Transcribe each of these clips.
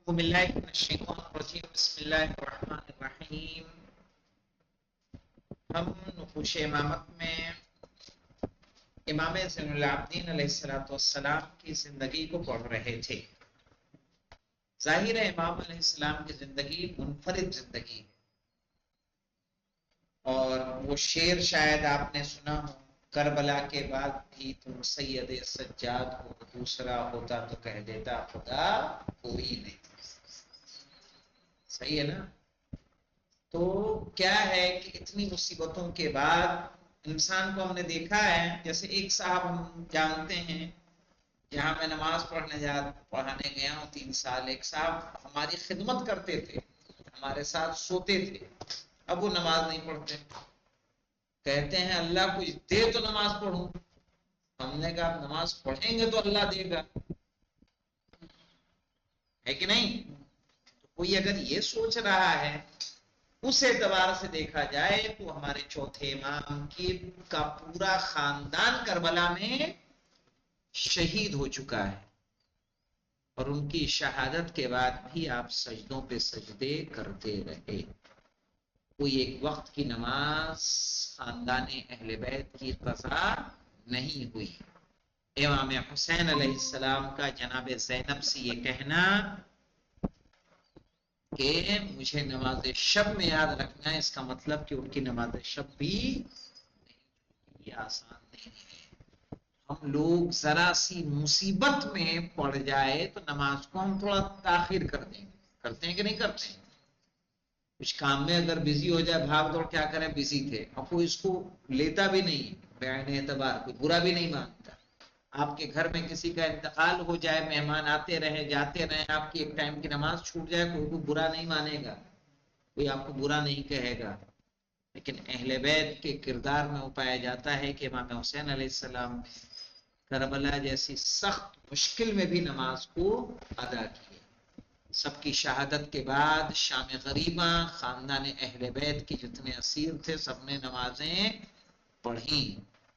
بسم اللہ الرحمن الرحیم۔ ہم نقوش امامت میں امام زین العابدین علیہ السلام کی زندگی کو پڑھ رہے تھے۔ ظاہر ہے امام علیہ السلام کی زندگی منفرد زندگی ہے، اور وہ شعر شاید آپ نے سنا ہو، کربلا کے بعد بھی تم سید سجاد ہو، دوسرا ہوتا تو کہہ دیتا خدا کوئی نہیں۔ صحیح ہے نا؟ تو کیا ہے کہ اتنی مصیبتوں کے بعد انسان کو ہم نے دیکھا ہے، جیسے ایک صاحب ہم جانتے ہیں جہاں میں نماز پڑھانے گیا ہوں 3 سال، ایک صاحب ہماری خدمت کرتے تھے، ہمارے ساتھ سوتے تھے، اب وہ نماز نہیں پڑھتے، کہتے ہیں اللہ کچھ دے تو نماز پڑھوں۔ ہم نے کہا نماز پڑھیں گے تو اللہ دے گا، ہے کہ نہیں؟ تو کوئی اگر یہ سوچ رہا ہے، اس اعتبار سے دیکھا جائے تو ہمارے چوتھے امام کا پورا خاندان کربلا میں شہید ہو چکا ہے، اور ان کی شہادت کے بعد بھی آپ سجدوں پہ سجدے کرتے رہے۔ کوئی ایک وقت کی نماز خاندان اہل بیت کی قضا نہیں ہوئی۔ امام حسین علیہ السلام کا جناب زینب سے یہ کہنا کہ مجھے نماز شب میں یاد رکھنا ہے، اس کا مطلب کہ ان کی نماز شب بھی یہ آسان نہیں ہے۔ ہم لوگ ذرا سی مصیبت میں پڑ جائے تو نماز کو ہم تھوڑا تاخیر کر دیں گے، کرتے ہیں کہ نہیں کرتے ہیں؟ کچھ کام میں اگر بزی ہو جائے، بھاگ دوڑ کیا کریں، بزی تھے، اب کوئی اس کو لیتا بھی نہیں، بعین اعتبار کوئی برا بھی نہیں مانتا۔ آپ کے گھر میں کسی کا انتقال ہو جائے، مہمان آتے رہے جاتے رہے، آپ کی ایک ٹائم کی نماز چھوٹ جائے، کوئی برا نہیں مانے گا، کوئی آپ کو برا نہیں کہے گا۔ لیکن اہل بیت کے کردار میں وہ پایا جاتا ہے کہ امام حسین علیہ السلام نے کربلا جیسی سخت مشکل میں بھی نماز کو ادا کیا۔ سب کی شہادت کے بعد شام غریبہ خاندان اہل بیت کے جتنے اسیر تھے سب نے نمازیں پڑھیں،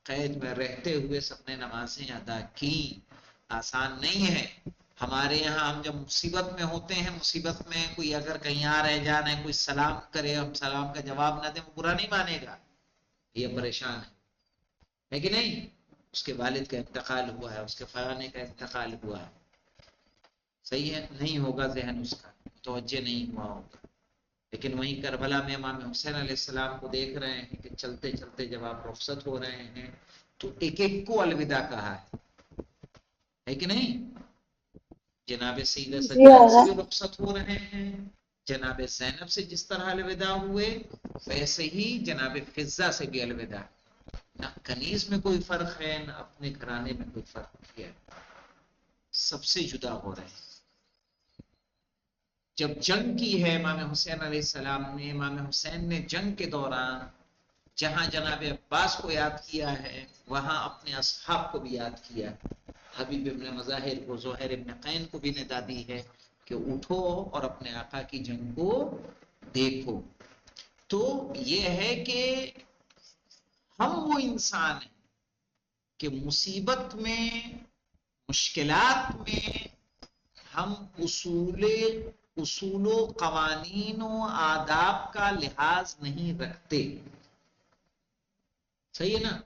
قید میں رہتے ہوئے سب نے نمازیں ادا کی۔ آسان نہیں ہے۔ ہمارے یہاں ہم جب مصیبت میں ہوتے ہیں، مصیبت میں کوئی اگر کہیں آ رہ جانا ہے، کوئی سلام کرے، ہم سلام کا جواب نہ دیں، وہ برا نہیں مانے گا، یہ پریشان ہے کہ نہیں؟ اس کے والد کا انتقال ہوا ہے، اس کے فلانے کا انتقال ہوا ہے، صحیح ہے، نہیں ہوگا ذہن اس کا توجہ نہیں ہوا ہوگا۔ لیکن وہیں کربلا میں امام حسین علیہ السلام کو دیکھ رہے ہیں کہ چلتے چلتے جب آپ رخصت ہو رہے ہیں تو ایک ایک کو الوداع کہا ہے کہ نہیں؟ جناب سیدہ سجاد سے بھی رخصت ہو رہے ہیں، جناب زینب سے جس طرح الوداع ہوئے ویسے ہی جناب فضہ سے بھی الوداع۔ نہ کنیز میں کوئی فرق ہے، نہ اپنے گھرانے میں کوئی فرق ہے، سب سے جدا ہو رہے ہیں۔ جب جنگ کی ہے امام حسین علیہ السلام نے، امام حسین نے جنگ کے دوران جہاں جناب عباس کو یاد کیا ہے، وہاں اپنے اصحاب کو بھی یاد کیا، حبیب ابن مظاہر کو، زہیر ابن قین کو بھی ندا دی ہے کہ اٹھو اور اپنے آقا کی جنگ کو دیکھو۔ تو یہ ہے کہ ہم وہ انسان ہیں کہ مصیبت میں، مشکلات میں ہم اصول و قوانین و آداب کا لحاظ نہیں رکھتے، صحیح ہے نا؟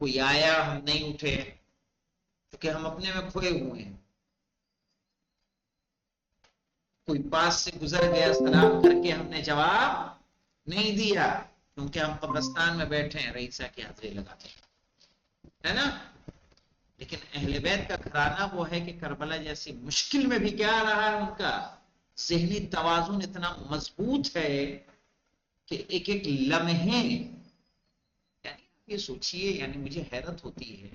کوئی آیا ہم نہیں اٹھے کیونکہ ہم اپنے میں کھوئے ہوئے ہیں، کوئی پاس سے گزر گیا سلام کر کے ہم نے جواب نہیں دیا کیونکہ ہم قبرستان میں بیٹھے ہیں، رئیسہ کی حاضری لگاتے ہیں، ہے نا؟ لیکن اہل بیت کا گھرانہ وہ ہے کہ کربلا جیسی مشکل میں بھی کیا رہا ہے، ان کا ذہنی توازن اتنا مضبوط ہے کہ ایک ایک لمحے، یعنی یہ سوچئے، یعنی مجھے حیرت ہوتی ہے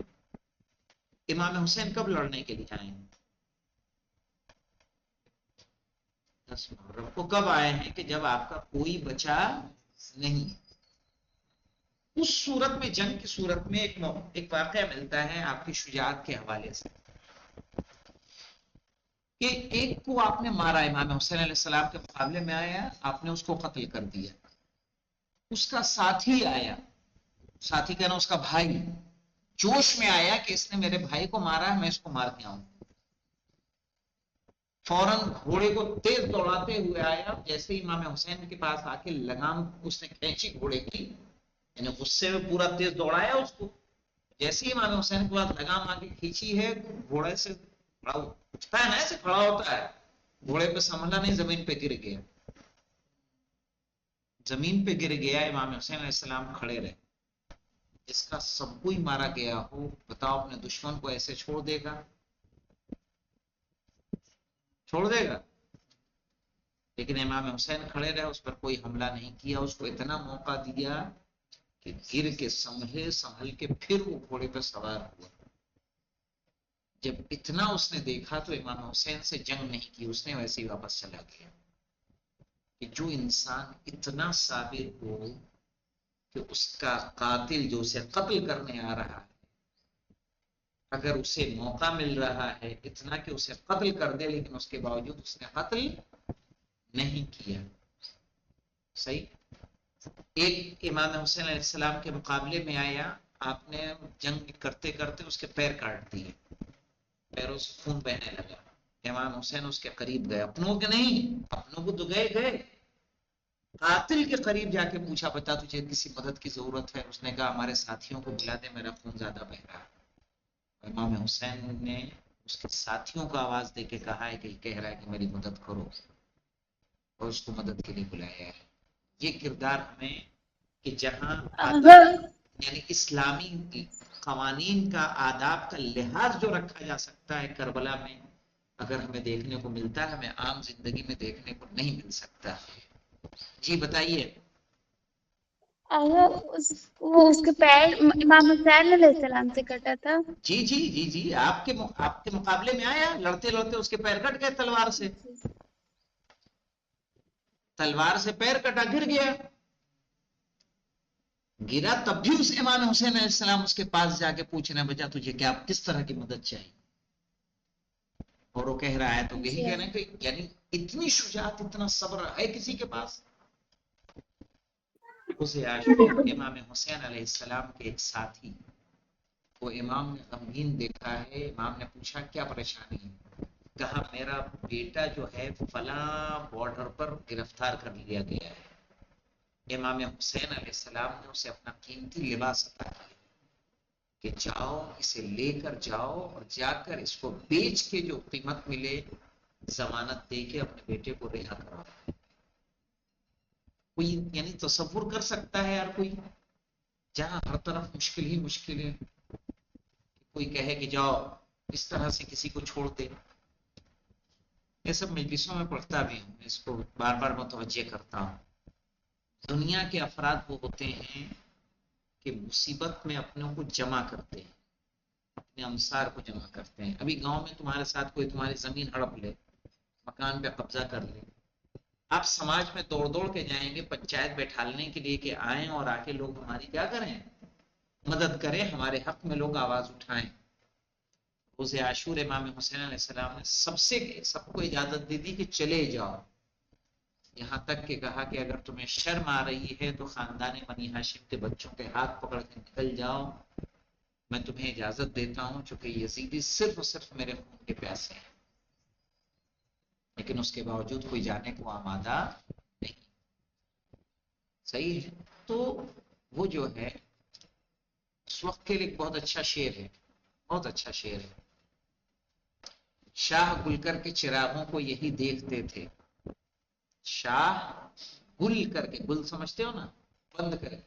امام حسین کب لڑنے کے لیے آئے ہیں؟ 10 محرم کو کب آئے ہیں کہ جب آپ کا کوئی بچا نہیں، اس صورت میں، جنگ کی صورت میں ایک واقعہ ملتا ہے آپ کی شجاعت کے حوالے سے کہ ایک کو آپ نے مارا، امام حسین علیہ السلام کے مقابلے میں آیا، آپ نے اس کو قتل کر دیا، اس کا ساتھی آیا، ساتھی کہنا اس کا بھائی، جوش میں آیا کہ اس نے میرے بھائی کو مارا ہے، میں اس کو مار کے آؤں، فوراً گھوڑے کو تیز دوڑاتے ہوئے آیا. جیسے امام حسین کے پاس آ کے لگام اس نے کھینچی گھوڑے کی، یعنی غصے میں پورا تیز دوڑایا اس کو. جیسے ہی امام حسین کے بعد لگام آ کے کھینچی ہے، گھوڑے سے اٹھتا ہے نا، ایسے کھڑا ہوتا ہے، گھوڑے پہ سنبھلا نہیں، زمین پہ گر گیا. زمین پہ گر گیا. امام حسین علیہ السلام کھڑے رہے. جس کا سب کوئی مارا گیا ہو، بتاؤ اپنے دشمن کو ایسے چھوڑ دے گا؟ چھوڑ دے گا؟ لیکن امام حسین کھڑے رہے، اس پر کوئی حملہ نہیں کیا. اس کو اتنا موقع دیا کہ گر کے سنبھل کے پھر وہ گھوڑے پہ سوار ہوا. جب اتنا اس نے دیکھا تو امام حسین سے جنگ نہیں کی، اس نے ویسے ہی واپس چلا گیا. کہ جو انسان اتنا صابر ہو کہ اس کا قاتل جو اسے قتل کرنے آ رہا ہے، اگر اسے موقع مل رہا ہے اتنا کہ اسے قتل کر دے، لیکن اس کے باوجود اس نے قتل نہیں کیا. صحیح. ایک امام حسین علیہ السلام کے مقابلے میں آیا، آپ نے جنگ کرتے کرتے اس کے پیر کاٹ دیے، پیروں سے خون بہنے لگا. امام حسین اس کے قریب گئے، اپنوں کے نہیں، اپنوں کو تو گئے قاتل کے قریب جا کے پوچھا، بتا تجھے کسی مدد کی ضرورت ہے؟ اس نے کہا ہمارے ساتھیوں کو بلا دے، میرا خون زیادہ بہ رہا ہے. امام حسین نے اس کے ساتھیوں کو آواز دے کے کہا ہے کہ یہ کہہ رہا ہے کہ میری مدد کرو، اور اس کو مدد کے لیے بلایا ہے. یہ کردار ہمیں کہ جہاں یعنی اسلامی قوانین کا، آداب کا لحاظ جو رکھا جا سکتا ہے کربلا میں، اگر ہمیں دیکھنے کو ملتا ہے، ہمیں عام زندگی میں دیکھنے کو نہیں مل سکتا. جی بتائیے. وہ اس کے پیر امام حسین علیہ السلام سے کٹا تھا. جی جی جی جی، آپ کے مقابلے میں آیا، لڑتے لڑتے اس کے پیر کٹ گئے تلوار سے. تلوار سے پیر کٹا، گر گیا. گرا تب بھی اس امام حسین علیہ السلام اس کے پاس جا کے پوچھنا، بچا تجھے کیا کس طرح کی مدد چاہیے؟ اور وہ کہہ رہا ہے تو یہی کہنا کہ یعنی اتنی شجاعت، اتنا صبر ہے کسی کے پاس. اسے عاشور امام حسین علیہ السلام کے ایک ساتھی وہ امام نے غمگین دیکھا ہے. امام نے پوچھا کیا پریشانی ہے؟ کہا میرا بیٹا جو ہے فلاں بارڈر پر گرفتار کر لیا گیا ہے. امام حسین علیہ السلام نے اسے اپنا قیمتی لباس عطا کیا کہ جاؤ اسے لے کر جاؤ، اور جا کر اس کو بیچ کے جو قیمت ملے ضمانت دے کے اپنے بیٹے کو رہا کراؤ. کوئی یعنی تصور کر سکتا ہے یار کوئی، جہاں ہر طرف مشکل ہی مشکل ہے، کوئی کہے کہ جاؤ اس طرح سے کسی کو چھوڑ دے. یہ سب مجلسوں میں پڑھتا بھی ہوں، اس کو بار بار متوجہ کرتا ہوں. دنیا کے افراد وہ ہوتے ہیں کہ مصیبت میں اپنوں کو جمع کرتے ہیں، اپنے انصار کو جمع کرتے ہیں. ابھی گاؤں میں تمہارے ساتھ کوئی تمہاری زمین ہڑپ لے، مکان پہ قبضہ کر لے، آپ سماج میں دوڑ دوڑ کے جائیں گے پنچایت بیٹھالنے کے لیے کہ آئیں اور آ کے لوگ ہماری کیا کریں، مدد کریں، ہمارے حق میں لوگ آواز اٹھائیں. روز عاشور امام حسین علیہ السلام نے سب کو اجازت دے دی کہ چلے جاؤ. یہاں تک کہ کہا کہ اگر تمہیں شرم آ رہی ہے تو خاندان بنی ہاشم کے بچوں کے ہاتھ پکڑ کے نکل جاؤ، میں تمہیں اجازت دیتا ہوں، چونکہ یزیدی صرف اور صرف میرے خون کے پیاسے ہیں. لیکن اس کے باوجود کوئی جانے کو آمادہ نہیں. صحیح ہے. تو وہ جو ہے اس وقت کے لیے بہت اچھا شعر ہے، بہت اچھا شعر ہے. شاہ گل کر کے چراغوں کو یہی دیکھتے تھے. شاہ گل کر کے، گل سمجھتے ہو نا، بند کر کے،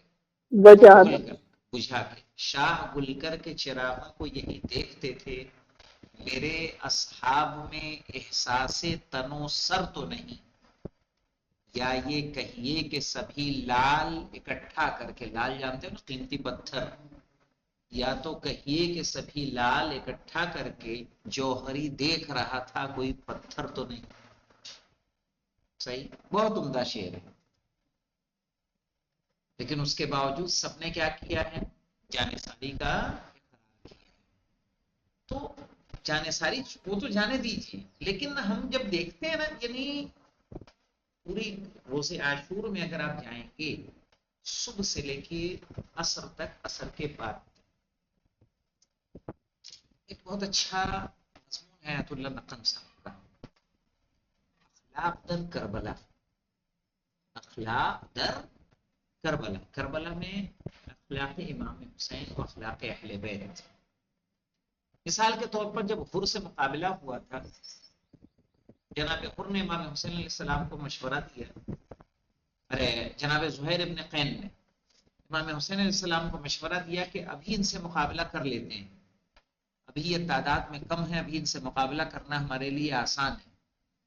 گل کر بجھا کے. شاہ گل کر کے چراغوں کو یہی دیکھتے تھے، میرے اصحاب میں احساس تنو سر تو نہیں. یا یہ کہیے کہ سبھی لال اکٹھا کر کے، لال جانتے ہو نا قیمتی پتھر، یا تو کہیے کہ سبھی لال اکٹھا کر کے جوہری دیکھ رہا تھا، کوئی پتھر تو نہیں. صحیح. بہت عمدہ شعر ہے. لیکن اس کے باوجود سب نے کیا کیا ہے، جانے ساری کا. تو جانے ساری وہ تو جانے دیجیے، لیکن ہم جب دیکھتے ہیں نا، یعنی پوری روزے عاشور میں اگر آپ جائیں گے صبح سے لے کے عصر تک، عصر کے بعد ایک بہت اچھا مضمون ہے آیت اللہ نقم صاحب کا. اخلاق در کربلا، اخلاق در کربلا، کربلا میں اخلاق امام حسین و اخلاق اہل بیت. مثال کے طور پر جب حر سے مقابلہ ہوا تھا، جناب حر نے امام حسین علیہ السلام کو مشورہ دیا، ارے جناب زہیر ابن قین نے امام حسین علیہ السلام کو مشورہ دیا کہ ابھی ان سے مقابلہ کر لیتے ہیں، ابھی یہ تعداد میں کم ہے، ابھی ان سے مقابلہ کرنا ہمارے لیے آسان ہے،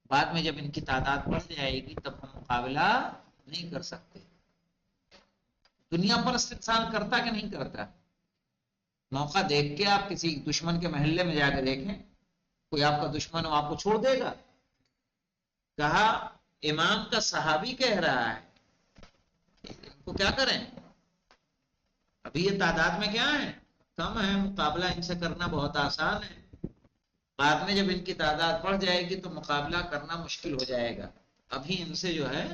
بعد میں جب ان کی تعداد بڑھ جائے گی تب ہم مقابلہ نہیں کر سکتے. دنیا پر انسان کرتا کہ نہیں کرتا؟ موقع دیکھ کے آپ کسی دشمن کے محلے میں جا کے دیکھیں، کوئی آپ کا دشمن ہو آپ کو چھوڑ دے گا؟ کہا امام کا صحابی کہہ رہا ہے ان کو کیا کریں، ابھی یہ تعداد میں کیا ہے، کم ہے، مقابلہ ان سے کرنا بہت آسان ہے، بعد میں جب ان کی تعداد بڑھ جائے گی تو مقابلہ کرنا مشکل ہو جائے گا، ابھی ان سے جو ہے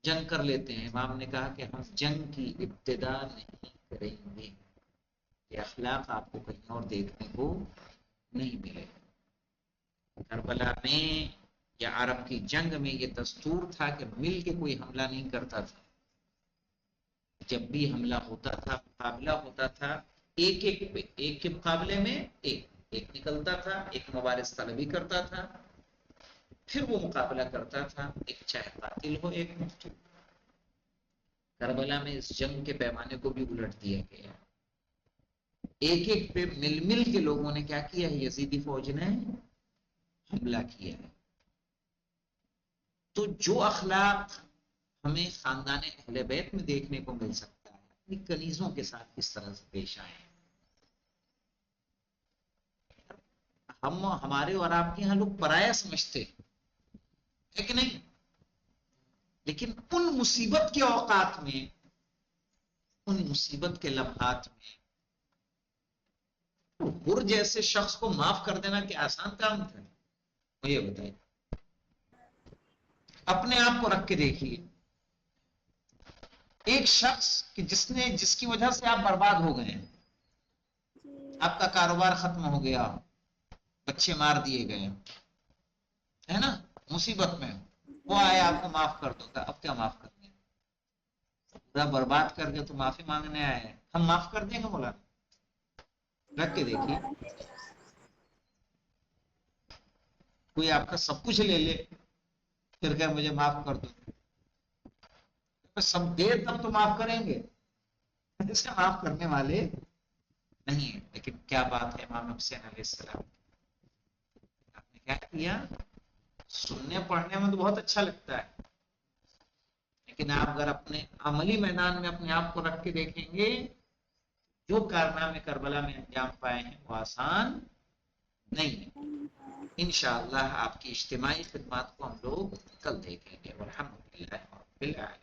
جنگ کر لیتے ہیں. امام نے کہا کہ ہم جنگ کی ابتدا نہیں کریں گے، یہ اخلاق آپ کو کہیں اور دیکھنے کو نہیں ملے. کربلا میں یا عرب کی جنگ میں یہ دستور تھا کہ مل کے کوئی حملہ نہیں کرتا تھا، جب بھی حملہ ہوتا تھا، مقابلہ ہوتا تھا، ایک ایک پہ، ایک کے مقابلے میں ایک نکلتا تھا، ایک مبارز طلبی کرتا تھا، پھر وہ مقابلہ کرتا تھا، ایک چاہے قاتل ہو ایک مقتول. کربلا میں اس جنگ کے پیمانے کو بھی الٹ دیا گیا، ایک ایک پہ مل مل کے لوگوں نے کیا کیا ہے، یزیدی فوج نے حملہ کیا ہے. تو جو اخلاق ہمیں خاندان اہل بیت میں دیکھنے کو مل سکتا ہے، اپنی کنیزوں کے ساتھ کس طرح سے پیش آئے. ہم ہمارے اور آپ کے یہاں لوگ پرایا سمجھتے ہے کہ نہیں، لیکن ان مصیبت کے اوقات میں، ان مصیبت کے لمحات میں حر جیسے شخص کو معاف کر دینا کہ آسان کام تھا؟ یہ بتائیے، اپنے آپ کو رکھ کے دیکھیے، ایک شخص کہ جس کی وجہ سے آپ برباد ہو گئے ہیں، آپ کا کاروبار ختم ہو گیا، بچے مار دیے گئے ہے نا، مصیبت میں وہ آئے آپ کو معاف کر دو، اب کیا معاف کر دیں، پورا برباد کر کے تو معافی مانگنے آئے ہیں، ہم معاف کر دیں گے؟ مولانا رکھ کے دیکھیے، کوئی آپ کا سب کچھ لے لے پھر کہ مجھے معاف کر دو، سب دے تب تو معاف کریں گے، اسے معاف کرنے والے نہیں ہیں. لیکن کیا بات ہے امام حسین علیہ السلام، آپ نے کیا کیا، سننے پڑھنے میں تو بہت اچھا لگتا ہے، لیکن آپ اگر اپنے عملی میدان میں اپنے آپ کو رکھ کے دیکھیں گے، جو کارنامے کربلا میں انجام پائے ہیں وہ آسان نہیں ہے. انشاءاللہ آپ کی اجتماعی خدمات کو ہم لوگ کل دیکھیں گے. والحمدللہ رب العالمین.